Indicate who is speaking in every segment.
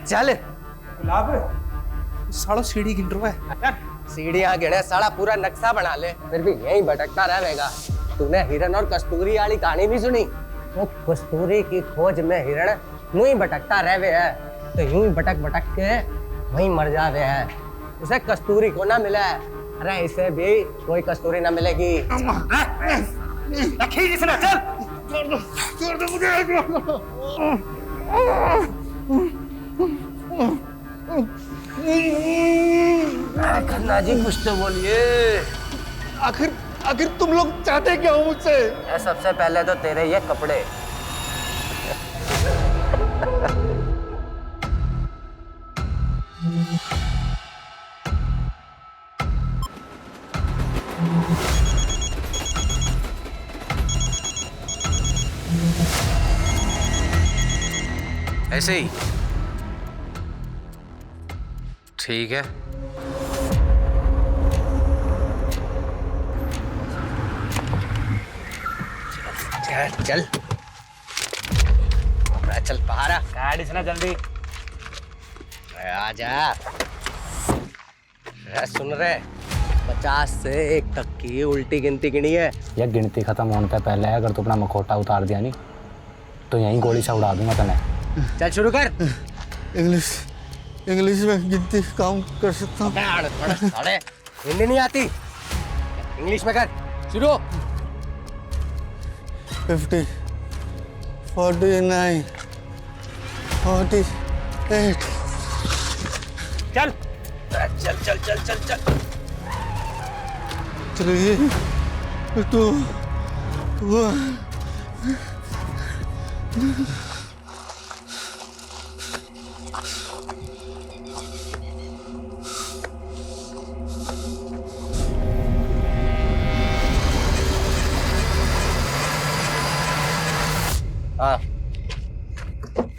Speaker 1: चल
Speaker 2: गुलाब सालो सीढ़ी गिन रहा है।
Speaker 1: सीढ़ियां गिने साला पूरा नक्शा बना ले, फिर भी यहीं भटकता रहेगा। तूने हिरन और कस्तूरी वाली कहानी भी सुनी? वो कस्तूरी की खोज में हिरण यूं ही भटकता रहे है, तो यूं ही भटक भटक के वहीं मर जावे है। उसे कस्तूरी को ना मिला है, अरे इसे भी कोई कस्तूरी ना मिलेगी।
Speaker 2: छोड़ दो मुझे।
Speaker 1: खन्ना जी कुछ तो बोलिए।
Speaker 2: आखिर तुम लोग चाहते क्या हो मुझसे?
Speaker 1: सबसे पहले तो तेरे ये कपड़े।
Speaker 3: ऐसे ही ठीक है।
Speaker 1: चल चल चल बाहर आ।
Speaker 2: गाड़ी से ना जल्दी।
Speaker 1: आजा। सुन रहे 50 से 1 तक की उल्टी गिनती गिनी है।
Speaker 4: यह गिनती खत्म होने से पहले अगर तू अपना मखौटा उतार दिया नहीं तो यहीं गोली से उड़ा दूंगा तने।
Speaker 1: चल शुरू कर।
Speaker 2: इंग्लिश में गिनती काम कर सकता हूँ।
Speaker 1: हिंदी नहीं आती, इंग्लिश में कर। शुरू।
Speaker 2: 50, 49, 48।
Speaker 1: चल चल चल चल चल चल
Speaker 2: 3, 2, 1।
Speaker 1: हाँ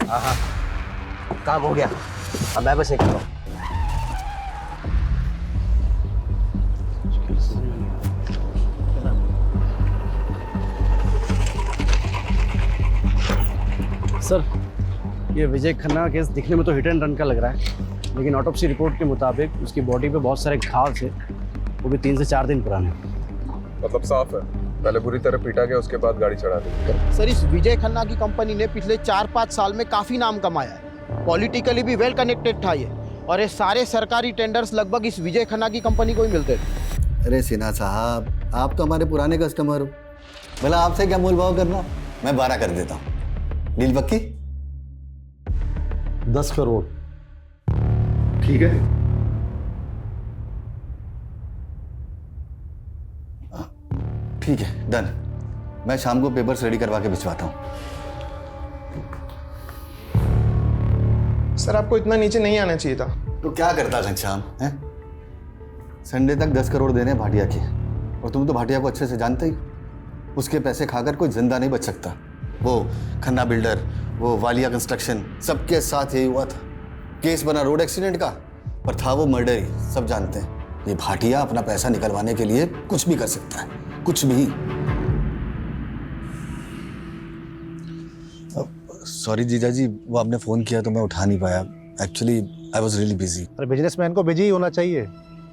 Speaker 1: हाँ हाँ काम हो गया। अब मैं बस निकल रहा हूँ।
Speaker 5: सर, ये विजय खन्ना का केस दिखने में तो हिट एंड रन का लग रहा है, लेकिन ऑटोप्सी रिपोर्ट के मुताबिक उसकी बॉडी पे बहुत सारे घाव थे, वो भी 3 से 4 दिन पुराने।
Speaker 6: मतलब साफ है, पहले बुरी तरह पीटा गया, उसके बाद गाड़ी चढ़ा दी।
Speaker 7: सर, इस विजय खन्ना की कंपनी ने पिछले 4-5 साल में काफी नाम कमाया है। पॉलिटिकली भी वेल कनेक्टेड था ये, और ये सारे सरकारी टेंडर्स लगभग इस विजय खन्ना की कंपनी को ही मिलते थे।
Speaker 8: अरे सिन्हा साहब, आप तो हमारे पुराने कस्टमर हो, भला आपसे क्या मोल भाव करना। मैं 12 कर देता हूँ। डील पक्की?
Speaker 4: 10 करोड़।
Speaker 8: ठीक है। ठीक है, डन। मैं शाम को पेपर्स रेडी करवा के भिजवाता हूँ।
Speaker 9: सर, आपको इतना नीचे नहीं आना चाहिए था।
Speaker 8: तो क्या करता घनश्याम हैं? संडे तक 10 करोड़ देने भाटिया के, और तुम तो भाटिया को अच्छे से जानते ही। उसके पैसे खाकर कोई जिंदा नहीं बच सकता। वो खन्ना बिल्डर, वो वालिया कंस्ट्रक्शन, सबके साथ यही हुआ था। केस बना रोड एक्सीडेंट का, पर था वो मर्डर ही, सब जानते हैं। ये भाटिया अपना पैसा निकलवाने के लिए कुछ भी कर सकता है, कुछ भी। सॉरी जीजा जी, वो आपने फ़ोन किया तो मैं उठा नहीं पाया। Actually I was really busy.
Speaker 4: अरे बिजनेसमैन को बिजी ही होना चाहिए।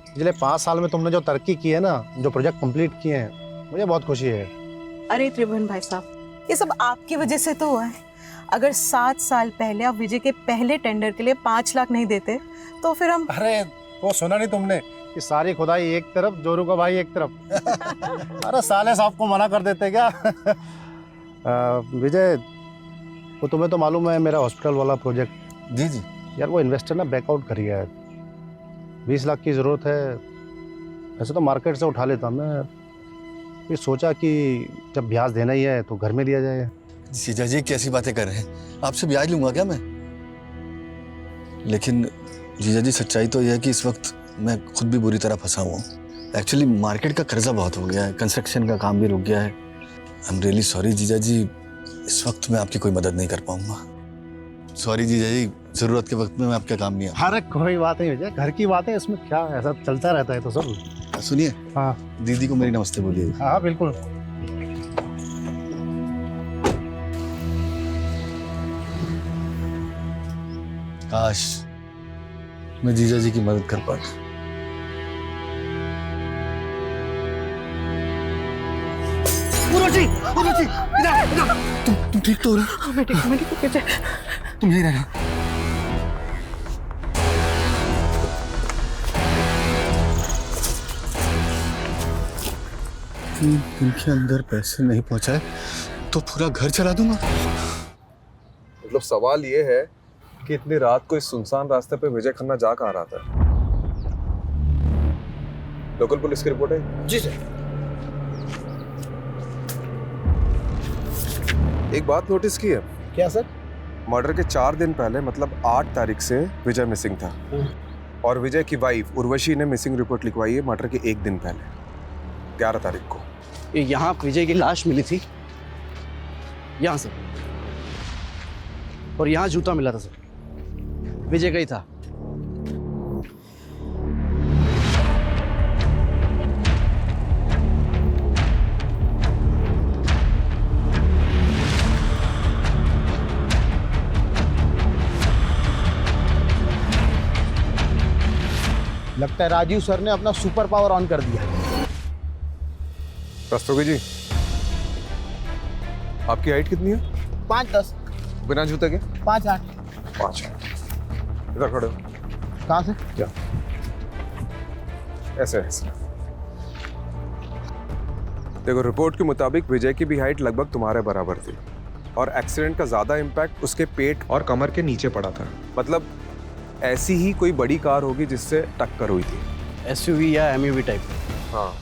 Speaker 4: पिछले 5 साल में तुमने जो तरक्की की है ना, जो प्रोजेक्ट कंप्लीट किए हैं, मुझे बहुत खुशी है।
Speaker 10: अरे त्रिभुवन भाई साहब, ये सब आपकी वजह से तो हुआ है। अगर 7 साल पहले आप विजय के पहले टेंडर के लिए 5 लाख नहीं देते तो फिर हम।
Speaker 4: अरे वो सुना नहीं तुमने कि सारी खुदाई एक तरफ, जोरू का भाई एक तरफ। अरे साले साहब को मना कर देते क्या? विजय, वो तुम्हें तो मालूम है मेरा हॉस्पिटल वाला प्रोजेक्ट।
Speaker 8: जी जी।
Speaker 4: यार वो इन्वेस्टर ना बैकआउट कर गया है। 20 लाख की ज़रूरत है। वैसे तो मार्केट से उठा लेता मैं, ये सोचा कि जब ब्याज देना ही है तो घर में दिया जाए।
Speaker 8: जीजा जी कैसी बातें कर रहे हैं? आपसे ब्याज लूंगा क्या मैं? लेकिन जीजा जी सच्चाई तो यह है कि इस वक्त मैं खुद भी बुरी तरह फंसा हुआ हूँ। एक्चुअली मार्केट का कर्जा बहुत हो गया है, कंस्ट्रक्शन का काम भी रुक गया है। आई एम रियली सॉरी जीजा जी, इस वक्त मैं आपकी कोई मदद नहीं कर पाऊंगा। सॉरी जीजा जी, जरूरत के वक्त में मैं आपका काम नहीं आ।
Speaker 4: अरे कोई बात नहीं विजय, घर की बात है, इसमें क्या ऐसा चलता रहता है तो सब।
Speaker 8: सुनिए,
Speaker 4: हाँ
Speaker 8: दीदी को मेरी नमस्ते बोलिए।
Speaker 4: हाँ बिल्कुल।
Speaker 8: काश मैं जीजा जी की मदद कर पाता। तुम ठीक तो हो ना?
Speaker 10: मैं ठीक हूँ
Speaker 8: तुम यहीं रहना। दिन के अंदर पैसे नहीं पहुंचाए तो पूरा घर चला दूंगा।
Speaker 6: मतलब सवाल ये है कि इतनी रात को इस सुनसान रास्ते पे विजय खन्ना जा कहाँ रहा था? लोकल पुलिस की रिपोर्ट है?
Speaker 7: जी सर।
Speaker 6: एक बात नोटिस की है?
Speaker 7: क्या सर?
Speaker 6: मर्डर के 4 दिन पहले मतलब 8 तारीख से विजय मिसिंग था और विजय की वाइफ उर्वशी ने मिसिंग रिपोर्ट लिखवाई है मर्डर के 1 दिन पहले 11 तारीख को।
Speaker 5: ये यहाँ विजय की लाश मिली थी, यहाँ सर, और यहाँ जूता मिला था सर, विजय का ही था।
Speaker 7: लगता है राजीव सर ने अपना सुपर पावर ऑन कर दिया।
Speaker 6: रस्तोगी जी, आपकी हाइट कितनी है?
Speaker 7: 5'10",
Speaker 6: बिना जूते के?
Speaker 7: 5'8".
Speaker 6: 5। इधर खड़े हो।
Speaker 7: कहाँ से?
Speaker 6: क्या? ऐसे ऐसे। देखो, रिपोर्ट के मुताबिक विजय की भी हाइट लगभग तुम्हारे बराबर थी और एक्सीडेंट का ज्यादा इम्पैक्ट उसके पेट और कमर के नीचे पड़ा था। मतलब ऐसी ही कोई बड़ी कार होगी जिससे टक्कर हुई थी।
Speaker 5: एसयूवी या एमयूवी टाइप।
Speaker 6: हाँ,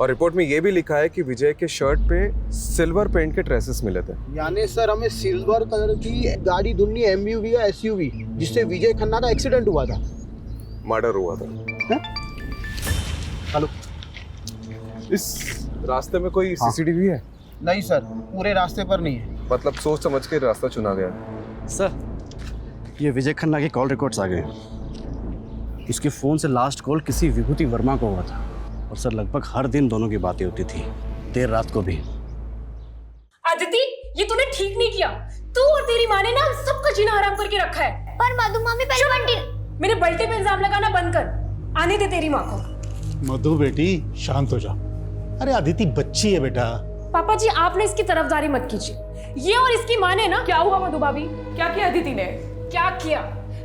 Speaker 6: और रिपोर्ट में ये भी लिखा है कि विजय के शर्ट पे सिल्वर पेंट के ट्रेसेस मिले थे।
Speaker 7: यानी सर हमें सिल्वर कलर की गाड़ी ढूंढनी, एमयूवी या एसयूवी, जिससे विजय खन्ना का एक्सीडेंट हुआ था,
Speaker 6: मर्डर हुआ था।
Speaker 7: हेलो,
Speaker 6: इस रास्ते में कोई सीसीटीवी है?
Speaker 7: नहीं सर, पूरे रास्ते पर नहीं है।
Speaker 6: मतलब सोच समझ के रास्ता चुना गया।
Speaker 5: सर, ये विजय खन्ना के कॉल रिकॉर्ड्स आ गए। उसके फ़ोन से लास्ट कॉल किसी विभूति वर्मा को हुआ था और सर लगभग हर दिन दोनों की बातें होती थी, देर रात को भी।
Speaker 9: अदिति, ये तूने ठीक नहीं किया। तू और तेरी माँ ने ना हम सबका जीना हराम करके रखा है।
Speaker 11: पर मधु मामी पहले बंटी
Speaker 9: मेरे बल्टे पे इल्जाम लगाना बंद कर। आने दे तेरी माँ को।
Speaker 12: मधु बेटी शांत हो जा। अरे अदिति बच्ची है बेटा।
Speaker 9: पापा जी, आपने इसकी तरफदारी मत कीजिए। ये और इसकी माँ ने ना। क्या हुआ मधु भाभी? क्या किया अदिति ने? क्या किया?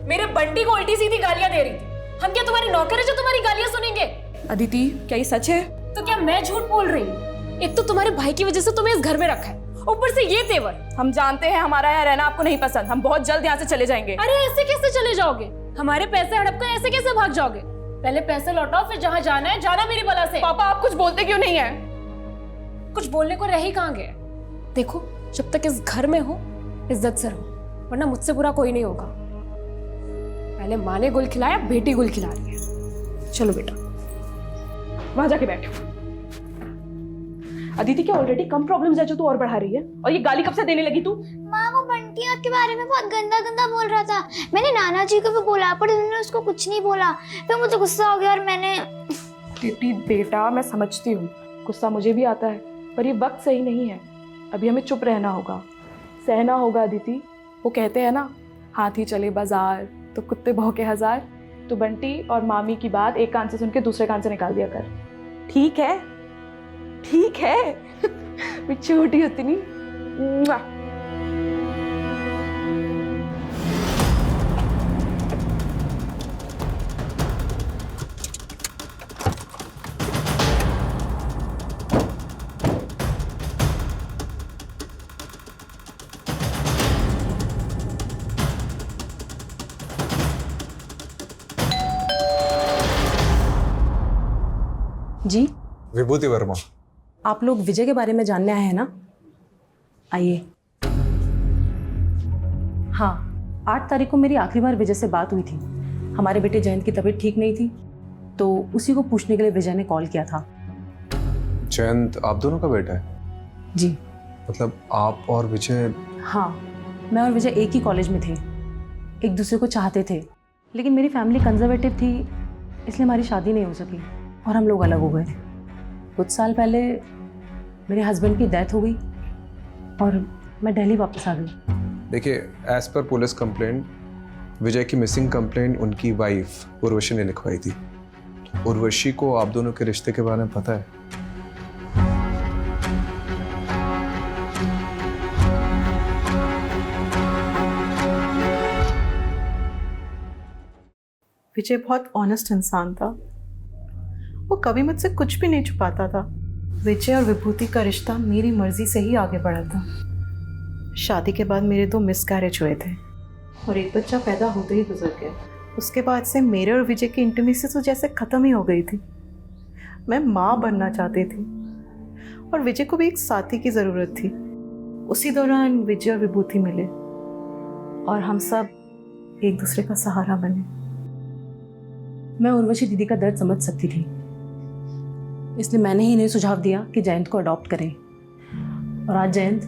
Speaker 9: मेरे बंटी को उल्टी सीधी गालियां दे रही थी। हम क्या तुम्हारी नौकर है जो तुम्हारी गालियां सुनेंगे?
Speaker 11: अदिति, क्या ये सच है?
Speaker 9: तो क्या मैं झूठ बोल रही हूँ? एक तो तुम्हारे भाई की वजह से तुम्हें इस घर में रखा है, ऊपर से ये तेवर।
Speaker 11: हम जानते हैं हमारा यहाँ रहना आपको नहीं पसंद। हम बहुत जल्द यहाँ से चले जाएंगे।
Speaker 9: अरे ऐसे कैसे चले जाओगे? हमारे पैसे हड़प कर ऐसे कैसे भाग जाओगे? पहले पैसे लौटाओ, फिर जहाँ जाना है जाना मेरी बला से।
Speaker 11: पापा, आप कुछ बोलते क्यों नहीं है?
Speaker 9: कुछ बोलने को रह ही कहाँ गए? देखो, जब तक इस घर में हो इज्जत से रहो, वरना मुझसे बुरा कोई नहीं होगा। पहले माँ ने गुल खिलाया, बेटी गुल खिला रही है। चलो बेटा,
Speaker 11: वहां जाके बैठो। अदिति, क्या ऑलरेडी कम प्रॉब्लम्स है जो तू और बढ़ा रही है? और ये गाली कब से देने लगी तू?
Speaker 13: माँ, वो बंटी आपके बारे में बहुत गंदा गंदा बोल रहा था। मैंने नाना जी को भी बोला पर उन्होंने उसको कुछ नहीं बोला। फिर मुझे गुस्सा हो गया और मैंने।
Speaker 11: बेटा, मैं समझती हूँ, गुस्सा मुझे भी आता है, पर ये वक्त सही नहीं है। अभी हमें चुप रहना होगा, सहना होगा। अदिति, वो कहते हैं ना, हाथी चले बाजार तो कुत्ते भौंके हजार। तो बंटी और मामी की बात एक कान से सुन के दूसरे कान से निकाल दिया कर। ठीक है? ठीक है। मैं छोटी होती नहीं।
Speaker 10: जी,
Speaker 6: विभूति वर्मा।
Speaker 10: आप लोग विजय के बारे में जानने आए हैं ना? आइए। हाँ, 8 तारीख को मेरी आखिरी बार विजय से बात हुई थी। हमारे बेटे जयंत की तबीयत ठीक नहीं थी, तो उसी को पूछने के लिए विजय ने कॉल किया था।
Speaker 6: जयंत आप दोनों का बेटा है?
Speaker 10: जी।
Speaker 6: मतलब आप और विजय?
Speaker 10: हाँ, मैं और विजय एक ही कॉलेज में थे, एक दूसरे को चाहते थे, लेकिन मेरी फैमिली कंजर्वेटिव थी, इसलिए हमारी शादी नहीं हो सकी और हम लोग अलग हो गए। कुछ साल पहले मेरे हस्बैंड की डेथ हो गई और मैं दिल्ली वापस आ गई।
Speaker 6: देखिए, एज पर पुलिस कंप्लेंट विजय की मिसिंग कंप्लेंट उनकी वाइफ उर्वशी ने लिखवाई थी। उर्वशी को आप दोनों के रिश्ते के बारे में पता है?
Speaker 11: विजय बहुत ऑनेस्ट इंसान था। वो कभी मुझसे कुछ भी नहीं छुपाता था। विजय और विभूति का रिश्ता मेरी मर्जी से ही आगे बढ़ा था। शादी के बाद मेरे 2 मिसकैरेज हुए थे और एक बच्चा पैदा होते ही गुजर गया। उसके बाद से मेरे और विजय की इंटीमेसी तो जैसे ख़त्म ही हो गई थी। मैं माँ बनना चाहती थी और विजय को भी एक साथी की ज़रूरत थी। उसी दौरान विजय और विभूति मिले और हम सब एक दूसरे का सहारा बने।
Speaker 10: मैं उर्वशी दीदी का दर्द समझ सकती थी, इसलिए मैंने ही इन्हें सुझाव दिया कि जयंत को अडॉप्ट करें। और आज जयंत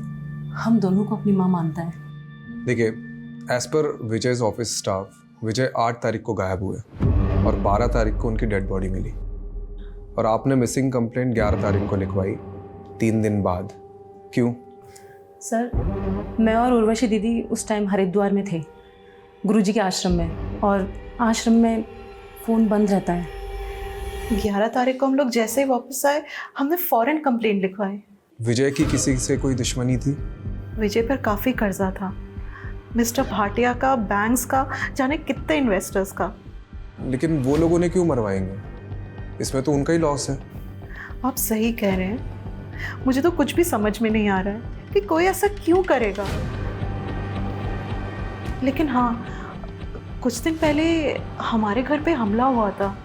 Speaker 10: हम दोनों को अपनी माँ मानता है।
Speaker 6: देखिए, as per Vijay's office staff, विजय 8 तारीख को गायब हुए और 12 तारीख को उनकी डेड बॉडी मिली और आपने मिसिंग कंप्लेंट 11 तारीख को लिखवाई, 3 दिन बाद। क्यों?
Speaker 10: सर, मैं और उर्वशी दीदी उस टाइम हरिद्वार में थे, गुरुजी के आश्रम में, और आश्रम में फ़ोन बंद रहता है।
Speaker 11: 11 तारीख को हम लोग जैसे ही वापस आए, हमने फौरन कंप्लेंट लिखवाई।
Speaker 6: विजय की किसी से कोई दुश्मनी थी?
Speaker 11: विजय पर काफ़ी कर्जा था, मिस्टर भाटिया का, बैंक्स का, जाने कितने इन्वेस्टर्स का।
Speaker 6: लेकिन वो लोग उन्हें क्यों मरवाएंगे? इसमें तो उनका ही लॉस है।
Speaker 11: आप सही कह रहे हैं। मुझे तो कुछ भी समझ में नहीं आ रहा है कि कोई ऐसा क्यों करेगा। लेकिन हाँ, कुछ दिन पहले हमारे घर पे हमला हुआ था।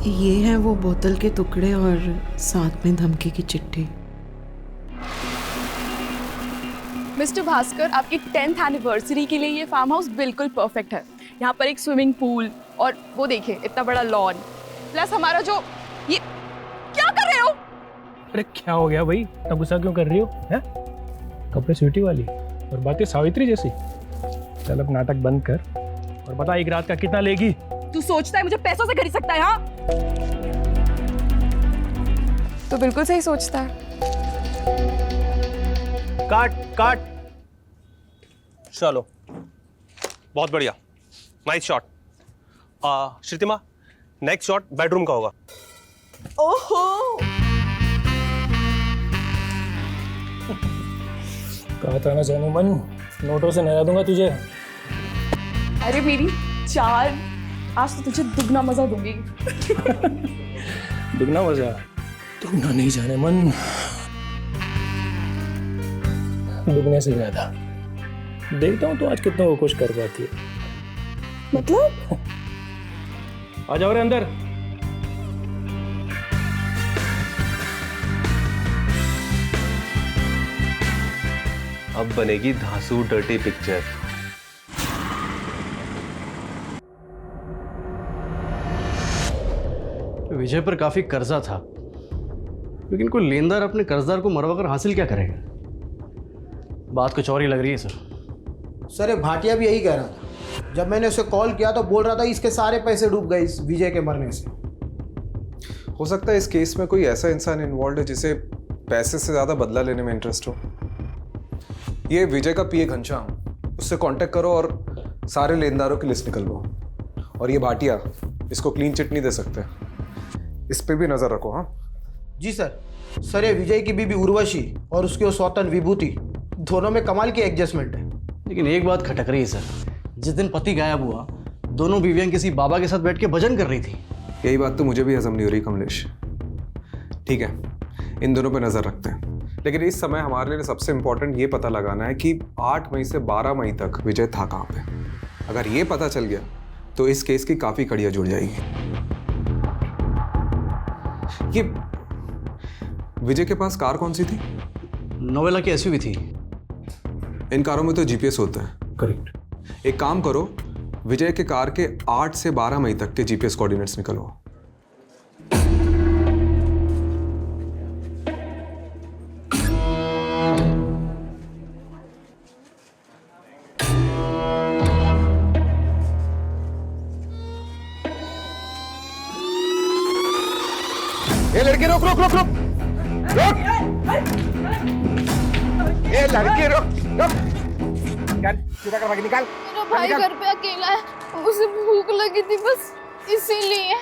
Speaker 11: ये हैं वो बोतल के टुकड़े और साथ में धमकी की चिट्ठी।
Speaker 14: मिस्टर भास्कर, आपकी 10th एनिवर्सरी के लिए ये फार्म हाउस बिल्कुल परफेक्ट है। यहाँ पर एक स्विमिंग पूल और वो देखिए इतना बड़ा लॉन, प्लस हमारा जो ये क्या कर रहे हो?
Speaker 15: अरे क्या हो गया भाई, इतना गुस्सा क्यों कर रही हो? हैं? कपड़े स्वीटी वाली और बातें सावित्री जैसी। चल अब नाटक बंद कर और बता एक रात का कितना लेगी?
Speaker 14: तू सोचता है मुझे पैसों से खरीद सकता है? हाँ, तो बिल्कुल सही सोचता है।
Speaker 15: काट काट। चलो, बहुत बढ़िया, nice shot. Shrutima, next shot bedroom का होगा।
Speaker 14: ओहो,
Speaker 15: कहा था ना जाने मन, नोटों से नहला दूंगा तुझे।
Speaker 14: अरे मेरी चार, आज तो तुझे दुगना मजा दूंगी।
Speaker 15: दुगना मजा? दुगना नहीं जाने मन, दुगने से ज्यादा। देखता हूँ तो आज कितना वो खुश कर पाती है।
Speaker 14: मतलब?
Speaker 15: आ जाओ रे अंदर।
Speaker 16: अब बनेगी धांसू डर्टी पिक्चर।
Speaker 5: विजय पर काफी कर्जा था, लेकिन कोई लेनदार अपने कर्जदार को मरवाकर हासिल क्या करेगा? बात कुछ और ही लग रही है
Speaker 7: सर, ये भाटिया भी यही कह रहा था। जब मैंने उसे कॉल किया तो बोल रहा था इसके सारे पैसे डूब गए इस विजय के मरने से।
Speaker 6: हो सकता है इस केस में कोई ऐसा इंसान इन्वॉल्व है जिसे पैसे से ज्यादा बदला लेने में इंटरेस्ट हो। ये विजय का पीए घनश्याम, उससे कांटेक्ट करो और सारे लेनदारों की लिस्ट निकलवाओ। और ये भाटिया, इसको क्लीन चिट नहीं दे सकते, इस पे भी नजर रखो। हाँ
Speaker 7: जी सर। सर, ये विजय की बीबी उर्वशी और उसकी वो सौतन विभूति, दोनों में कमाल की एडजस्टमेंट है।
Speaker 5: लेकिन एक बात खटक रही है सर, जिस दिन पति गायब हुआ, दोनों बीवियां किसी बाबा के साथ बैठ के भजन कर रही थी।
Speaker 6: यही बात तो मुझे भी हजम नहीं हो रही कमलेश। ठीक है, इन दोनों पे नजर रखते हैं, लेकिन इस समय हमारे लिए सबसे इंपॉर्टेंट ये पता लगाना है कि 8 मई से 12 मई तक विजय था कहाँ पे। अगर ये पता चल गया तो इस केस की काफी कड़ियाँ जुड़ जाएगी। ये विजय के पास कार कौन सी थी?
Speaker 5: नोवेला की एसयूवी थी।
Speaker 6: इन कारों में तो जीपीएस होता है।
Speaker 15: करेक्ट।
Speaker 6: एक काम करो, विजय के कार के 8 से 12 मई तक के जीपीएस कोऑर्डिनेट्स निकलवाओ।
Speaker 7: ये लड़के, रोक रोक रोक रोक रोक। ये
Speaker 6: लड़की रुक निकाल, सीधा कर भागी, निकाल।
Speaker 13: मेरा भाई घर पे अकेला है, उसे भूख लगी थी बस इसीलिए।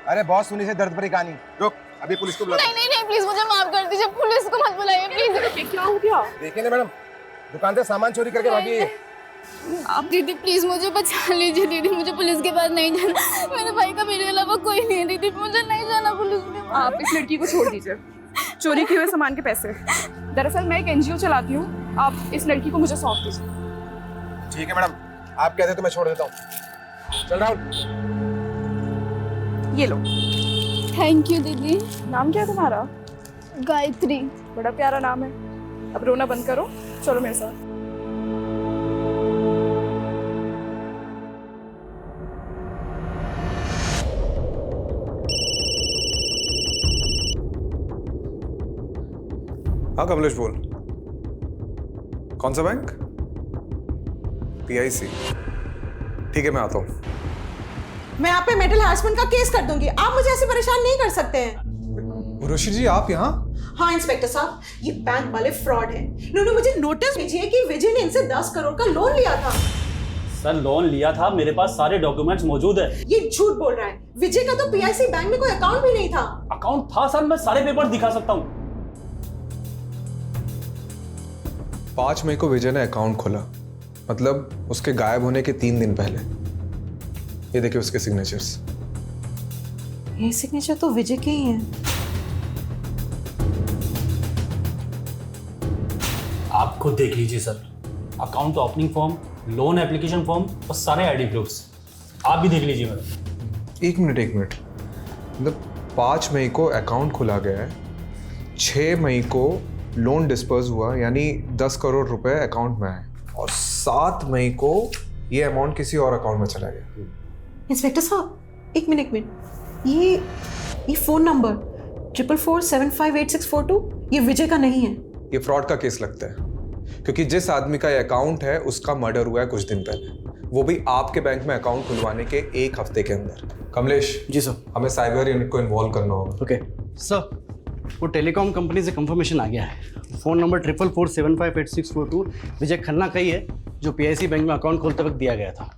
Speaker 6: अरे बहुत सुनी से दर्द भरी कहानी, रुक अभी पुलिस को बुला।
Speaker 13: नहीं नहीं नहीं प्लीज मुझे माफ कर दीजिए, पुलिस को मत बुलाइए प्लीज।
Speaker 11: क्या हो गया?
Speaker 6: देखिए ना मैडम, दुकान से सामान चोरी करके भागी है।
Speaker 13: आप दीदी प्लीज मुझे बचा लीजिए दीदी, मुझे पुलिस के पास नहीं जाना। मेरे भाई का मेरे अलावा कोई नहीं है दीदी, मुझे नहीं जाना पुलिस के पास।
Speaker 14: आप इस लड़की को छोड़ दीजिए, चोरी किए हुए सामान के पैसे। दरअसल मैं एक NGO चलाती हूँ, आप इस लड़की को मुझे सौंप दीजिए।
Speaker 6: ठीक है मैडम, आप कहते तो मैं छोड़ देता हूँ। चल राहुल,
Speaker 14: ये लो।
Speaker 13: थैंक यू दीदी।
Speaker 14: नाम क्या है तुम्हारा?
Speaker 13: गायत्री।
Speaker 14: बड़ा प्यारा नाम है। अब रोना बंद करो, चलो मेरे साथ।
Speaker 6: हाँ कमलेश बोल, कौन सा बैंक? PIC। ठीक है मैं आता हूँ।
Speaker 17: मैं आप पे मेंटल हैरेसमेंट का केस कर दूंगी, आप मुझे ऐसे परेशान नहीं कर सकते हैं।
Speaker 6: उर्वशी जी आप यहाँ?
Speaker 17: हाँ इंस्पेक्टर साहब, ये बैंक वाले फ्रॉड हैं। इन्होंने मुझे नोटिस भेजी है कि विजय ने इनसे 10 करोड़ का लोन लिया था।
Speaker 5: सर लोन लिया था, मेरे पास सारे डॉक्यूमेंट्स मौजूद है।
Speaker 17: ये झूठ बोल रहा है। विजय का तो PIC बैंक में कोई अकाउंट भी नहीं था।
Speaker 5: अकाउंट था सर, मैं सारे पेपर दिखा सकता हूँ।
Speaker 6: 5 मई को विजय ने अकाउंट खोला, मतलब उसके गायब होने के 3 दिन पहले। ये देखिए उसके सिग्नेचर्स।
Speaker 17: ये सिग्नेचर तो विजय के ही हैं।
Speaker 5: आप खुद देख लीजिए sir, account opening form, loan application form और सारे ID प्रूफ्स आप भी देख लीजिए मैडम।
Speaker 6: एक मिनट, मतलब 5 मई को अकाउंट खुला गया है, 6 मई को लोन डिस्पर्स हुआ, यानी 10 करोड़ रुपए अकाउंट में आए, और 7 मई को ये अमाउंट किसी और अकाउंट में चला गया।
Speaker 17: इंस्पेक्टर साहब एक मिनट, ये फोन नंबर 4447584642 ये विजय का नहीं है।
Speaker 6: ये फ्रॉड का केस लगता है, क्योंकि जिस आदमी का ये अकाउंट है उसका मर्डर हुआ है कुछ दिन पहले, वो भी आपके बैंक में अकाउंट खुलवाने के 1 हफ्ते के अंदर। कमलेश
Speaker 5: जी सर,
Speaker 6: हमें साइबर यूनिट को इन्वॉल्व करना होगा।
Speaker 5: ओके सर, वो टेलीकॉम कंपनी से कंफर्मेशन आ गया है। फ़ोन नंबर 4447584642 विजय खन्ना का ही है, जो PIC बैंक में अकाउंट खोलते वक्त दिया गया था।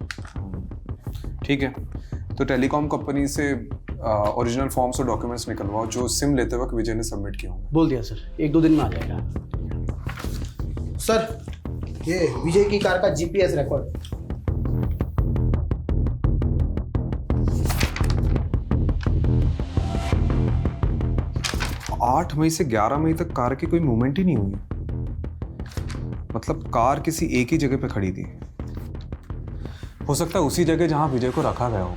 Speaker 6: ठीक है, तो टेलीकॉम कंपनी से ओरिजिनल फॉर्म्स और डॉक्यूमेंट्स निकलवाओ जो सिम लेते वक्त विजय ने सबमिट किया होंगे।
Speaker 5: बोल दिया सर, 1-2 दिन में आ जाएगा।
Speaker 7: सर ये विजय की कार का GPS रिकॉर्ड।
Speaker 6: आठ मई से 11 मई तक कार की कोई मूवमेंट ही नहीं हुई, मतलब कार किसी एक ही जगह पे खड़ी थी। हो सकता है उसी जगह जहां विजय को रखा गया हो।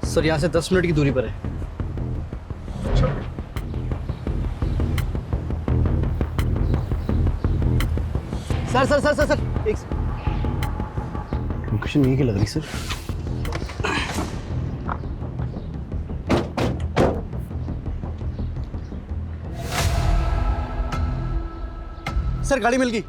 Speaker 5: सर यहाँ से 10 मिनट की दूरी पर है। सर एक लोकेशन यहीं की लग रही सर। सर गाड़ी मिल गई।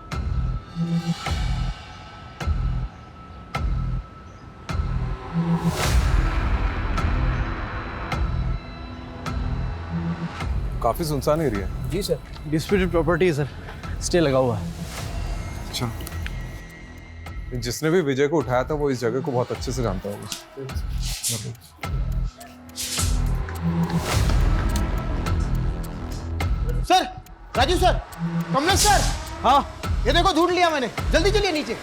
Speaker 6: काफी सुनसान एरिया है।
Speaker 5: जी सर, डिस्प्यूटेड प्रॉपर्टी है सर, स्टे लगा हुआ है।
Speaker 6: अच्छा, जिसने भी विजय को उठाया था वो इस जगह को बहुत अच्छे से जानता होगा।
Speaker 7: Sir, Raju sir, Kamlesh sir.
Speaker 5: हाँ
Speaker 7: ये देखो ढूंढ लिया मैंने, जल्दी चलिए नीचे।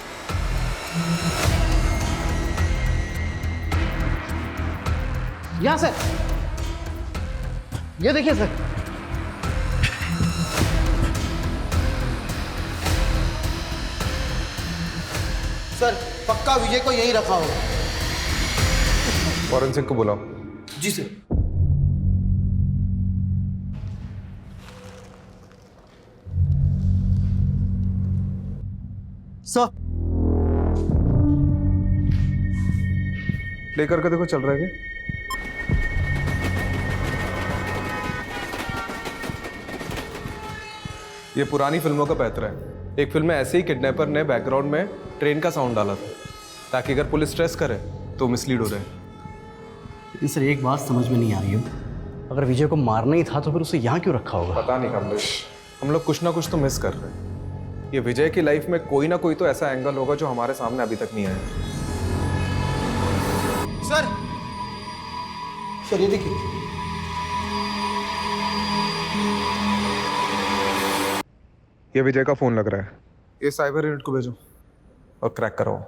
Speaker 7: यहाँ सर, ये देखिए सर। सर पक्का विजय को यहीं रखा होगा।
Speaker 6: फॉरेंसिक को बुलाओ।
Speaker 7: जी सर।
Speaker 5: सर
Speaker 6: प्ले करके देखो चल रहा है क्या? ये पुरानी फिल्मों का पैतरा है। एक फिल्म में ऐसे ही किडनैपर ने बैकग्राउंड में ट्रेन का साउंड डाला था। ताकि अगर पुलिस स्ट्रेस करे तो मिसलीड हो रहे हैं।
Speaker 5: लेकिन सर एक बात समझ में नहीं आ रही है, अगर विजय को मारना ही था तो फिर उसे यहाँ क्यों रखा होगा?
Speaker 6: पता नहीं कमलेश, हम लोग कुछ ना कुछ तो मिस कर रहे हैं। ये विजय की लाइफ में कोई ना कोई तो ऐसा एंगल होगा जो हमारे सामने अभी तक नहीं आया।
Speaker 7: सर सर ये देखिए,
Speaker 6: ये विजय का फोन लग रहा है। ये साइबर यूनिट को भेजो और क्रैक कराओ।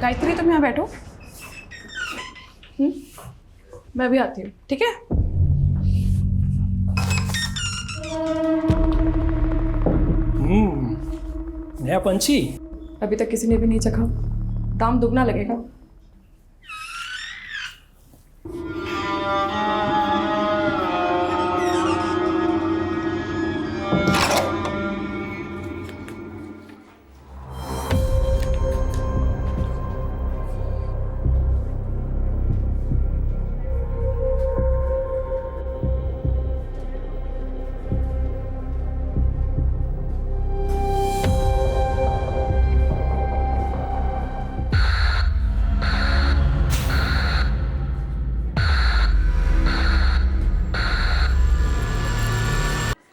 Speaker 11: गायत्री तुम यहाँ बैठो। मैं भी आती हूँ, ठीक है?
Speaker 15: नया पंछी
Speaker 11: अभी तक किसी ने भी नहीं चखा, दाम दुगना लगेगा।